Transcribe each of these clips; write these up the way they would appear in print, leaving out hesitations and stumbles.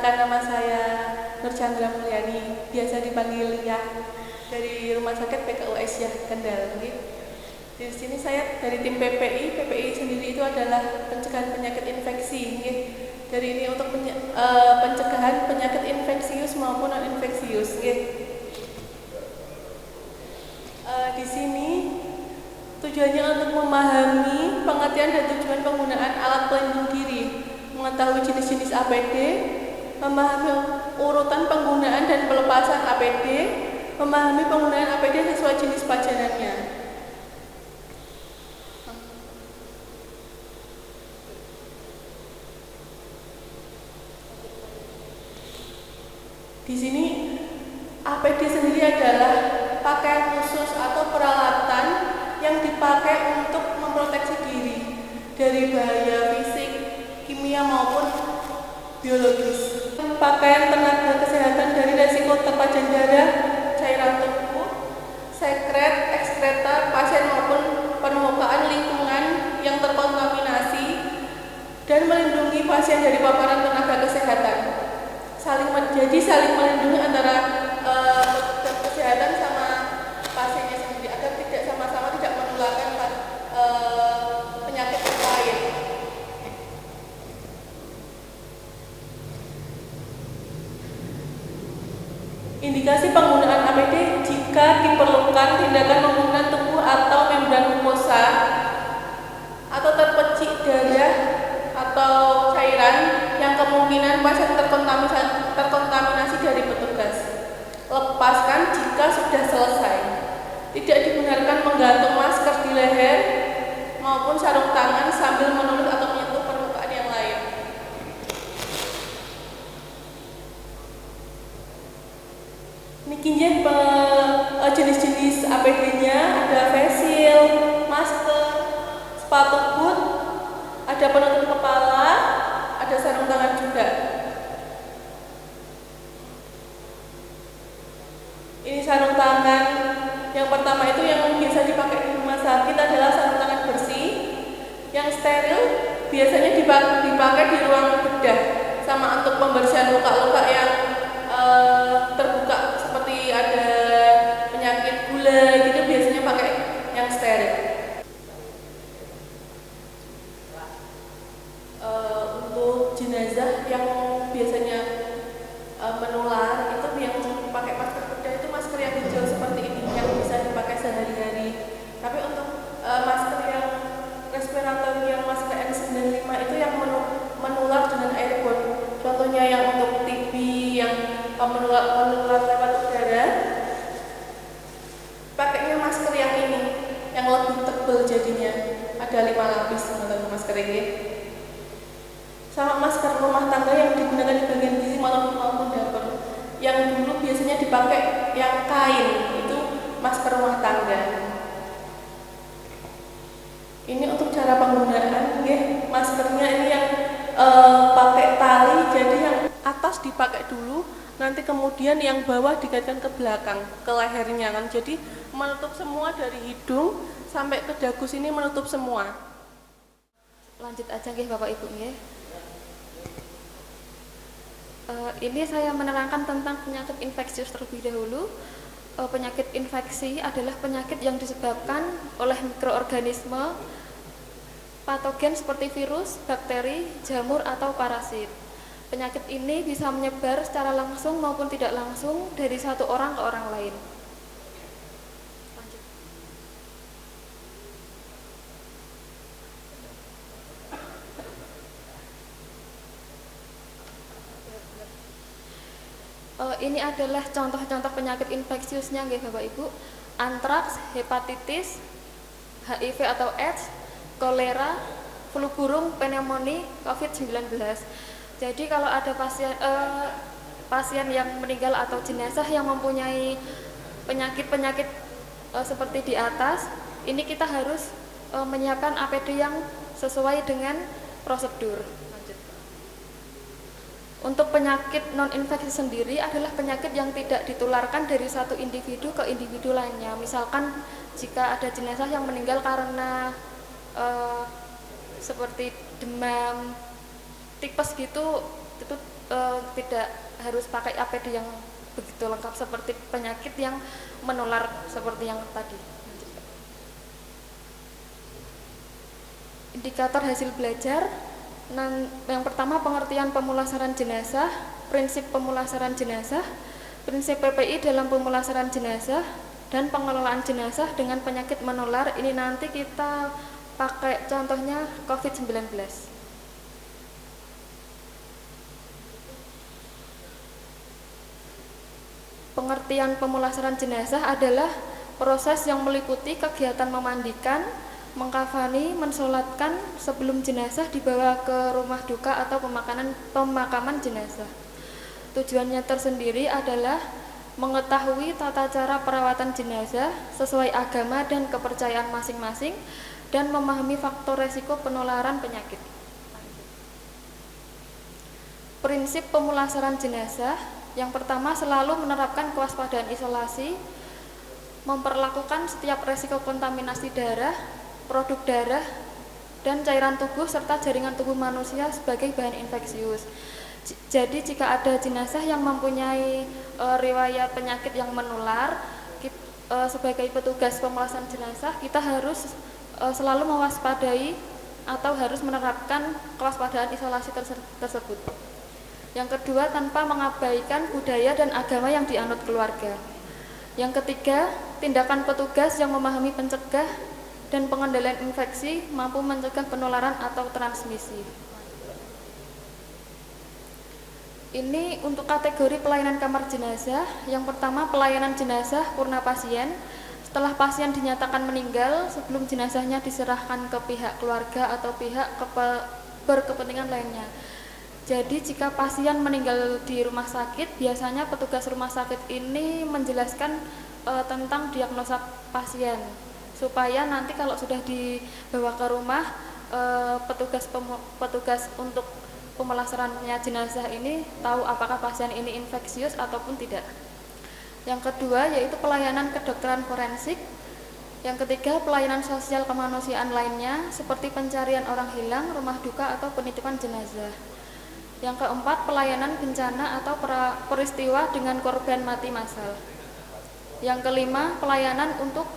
Perkenalkan, nama saya Nur Chandra Mulyani, biasa dipanggil Lia, dari Rumah Sakit PKU Aisyah Kendal. Di sini saya dari tim PPI. PPI sendiri itu adalah pencegahan penyakit infeksi. Dari ini untuk pencegahan penyakit infeksius maupun non infeksius. Di sini tujuannya untuk memahami pengertian dan tujuan penggunaan alat pelindung diri, mengetahui jenis-jenis APD, memahami urutan penggunaan dan pelepasan APD, memahami penggunaan APD sesuai jenis pajanannya. Di sini APD sendiri adalah pakaian khusus atau peralatan yang dipakai untuk memproteksi diri dari bahaya fisik, kimia maupun biologis. Pakaian tenaga kesehatan dari resiko terpajan darah, cairan tubuh, sekret, ekskreta pasien maupun permukaan lingkungan yang terkontaminasi, dan melindungi pasien dari paparan tenaga kesehatan. Saling melindungi antara petugas kesehatan sama pasiennya sendiri agar tidak sama-sama tidak menularkan penyakit lain. Indikasi penggunaan APD jika diperlukan tindakan menggunakan tubuh atau membran mukosa atau terpercik darah atau cairan yang kemungkinan pasien terkontaminasi dari petugas. Lepaskan jika sudah selesai. Tidak dibenarkan menggantung masker di leher maupun sarung tangan sambil menulis atau menyentuh permukaan yang lain. Ini jenis-jenis APD-nya ada face shield, masker, sepatu boot, ada penutup kepala, ada sarung tangan juga. Ini sarung tangan yang pertama itu yang biasa dipakai di rumah sakit adalah sarung tangan bersih, yang steril biasanya dipakai di ruang bedah sama untuk pembersihan luka-luka yang terbuka seperti ada penyakit gula gitu, biasanya pakai yang steril. Untuk jenazah yang biasanya menular itu yang pakai masker bedah itu masker yang hijau seperti ini yang bisa dipakai sehari-hari. Tapi untuk masker yang respirator yang masker N95 itu yang menular dengan airborne. Contohnya yang untuk TB yang menular lewat udara, pakainya masker yang ini yang lebih tebal jadinya, ada 5 lapis untuk masker ini. Sama masker rumah tangga yang digunakan di bagian gizi maupun dapur, yang dulu biasanya dipakai yang kain, itu masker rumah tangga. Ini untuk cara penggunaan, maskernya ini yang pakai tali, jadi yang atas dipakai dulu, nanti kemudian yang bawah dikaitkan ke belakang, ke lehernya kan, jadi menutup semua dari hidung sampai ke dagu sini, menutup semua. Lanjut aja Bapak Ibu ini saya menerangkan tentang penyakit infeksius terlebih dahulu. Penyakit infeksi adalah penyakit yang disebabkan oleh mikroorganisme patogen seperti virus, bakteri, jamur, atau parasit. Penyakit ini bisa menyebar secara langsung maupun tidak langsung dari satu orang ke orang lain. Ini adalah contoh-contoh penyakit infeksiusnya Bapak Ibu. Antraks, hepatitis, HIV atau AIDS, kolera, flu burung, pneumonia, COVID-19. Jadi kalau ada pasien yang meninggal atau jenazah yang mempunyai penyakit-penyakit seperti di atas, ini kita harus menyiapkan APD yang sesuai dengan prosedur. Untuk penyakit non-infeksi sendiri adalah penyakit yang tidak ditularkan dari satu individu ke individu lainnya. Misalkan jika ada jenazah yang meninggal karena seperti demam, tipes gitu, itu tidak harus pakai APD yang begitu lengkap seperti penyakit yang menular seperti yang tadi. Indikator hasil belajar. Yang pertama, pengertian pemulasaran jenazah, prinsip pemulasaran jenazah, prinsip PPI dalam pemulasaran jenazah, dan pengelolaan jenazah dengan penyakit menular. Ini nanti kita pakai contohnya COVID-19. Pengertian pemulasaran jenazah adalah proses yang meliputi kegiatan memandikan, mengkafani, mensolatkan sebelum jenazah dibawa ke rumah duka atau pemakaman jenazah. Tujuannya tersendiri adalah mengetahui tata cara perawatan jenazah sesuai agama dan kepercayaan masing-masing dan memahami faktor resiko penularan penyakit. Prinsip pemulasaran jenazah. Yang pertama, selalu menerapkan kewaspadaan isolasi, memperlakukan setiap resiko kontaminasi darah, produk darah, dan cairan tubuh serta jaringan tubuh manusia sebagai bahan infeksius. Jadi jika ada jenazah yang mempunyai riwayat penyakit yang menular, sebagai petugas pemulasaran jenazah kita harus selalu mewaspadai atau harus menerapkan kewaspadaan isolasi tersebut. Yang kedua, tanpa mengabaikan budaya dan agama yang dianut keluarga. Yang ketiga, tindakan petugas yang memahami pencegah dan pengendalian infeksi mampu mencegah penularan atau transmisi. Ini untuk kategori pelayanan kamar jenazah. Yang pertama, pelayanan jenazah purna pasien. Setelah pasien dinyatakan meninggal, sebelum jenazahnya diserahkan ke pihak keluarga atau pihak berkepentingan lainnya. Jadi jika pasien meninggal di rumah sakit, biasanya petugas rumah sakit ini menjelaskan tentang diagnosa pasien, supaya nanti kalau sudah dibawa ke rumah, petugas untuk pemulasarannya jenazah ini tahu apakah pasien ini infeksius ataupun tidak. Yang kedua yaitu pelayanan kedokteran forensik. Yang ketiga, pelayanan sosial kemanusiaan lainnya seperti pencarian orang hilang, rumah duka atau penitipan jenazah. Yang keempat, pelayanan bencana atau peristiwa dengan korban mati massal. Yang kelima, pelayanan untuk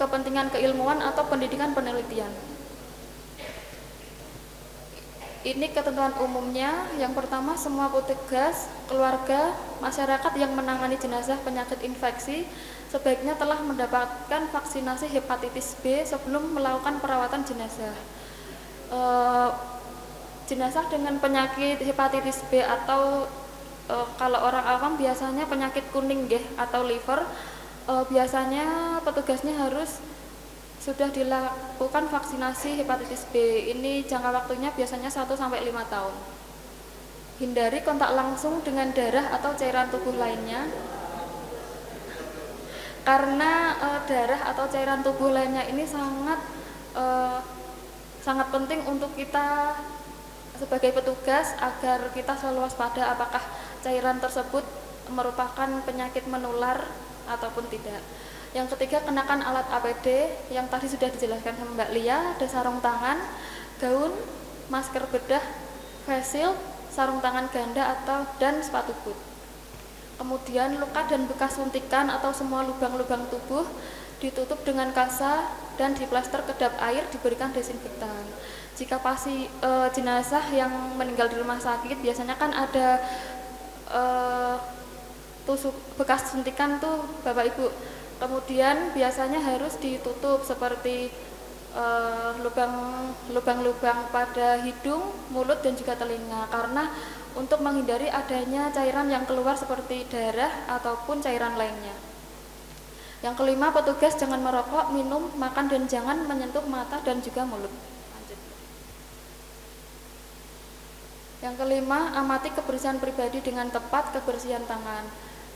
kepentingan keilmuan atau pendidikan penelitian. Ini ketentuan umumnya. Yang pertama, semua petugas, keluarga, masyarakat yang menangani jenazah penyakit infeksi sebaiknya telah mendapatkan vaksinasi hepatitis B sebelum melakukan perawatan jenazah. Jenazah dengan penyakit hepatitis B atau kalau orang awam biasanya penyakit kuning atau liver, biasanya petugasnya harus sudah dilakukan vaksinasi hepatitis B. Ini jangka waktunya biasanya 1-5 tahun. Hindari kontak langsung dengan darah atau cairan tubuh lainnya, karena darah atau cairan tubuh lainnya ini sangat penting untuk kita sebagai petugas agar kita selalu waspada apakah cairan tersebut merupakan penyakit menular ataupun tidak. Yang ketiga, kenakan alat APD yang tadi sudah dijelaskan sama Mbak Lia, ada sarung tangan, gaun, masker bedah, face shield, sarung tangan ganda dan sepatu boot. Kemudian luka dan bekas suntikan atau semua lubang-lubang tubuh ditutup dengan kasa dan diplaster kedap air, diberikan desinfektan. Jika jenazah yang meninggal di rumah sakit biasanya kan ada tusuk bekas suntikan tuh Bapak Ibu. Kemudian biasanya harus ditutup seperti lubang-lubang pada hidung, mulut dan juga telinga, karena untuk menghindari adanya cairan yang keluar seperti darah ataupun cairan lainnya. Yang kelima, petugas jangan merokok, minum, makan dan jangan menyentuh mata dan juga mulut. Yang kelima, amati kebersihan pribadi dengan tepat, kebersihan tangan.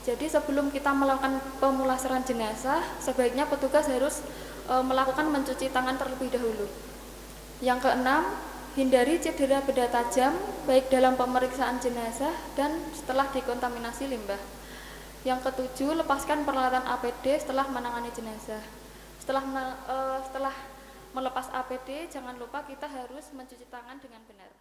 Jadi sebelum kita melakukan pemulasaran jenazah, sebaiknya petugas harus melakukan mencuci tangan terlebih dahulu. Yang keenam, hindari cedera benda tajam baik dalam pemeriksaan jenazah dan setelah dikontaminasi limbah. Yang ketujuh, lepaskan peralatan APD setelah menangani jenazah. Setelah melepas APD, jangan lupa kita harus mencuci tangan dengan benar.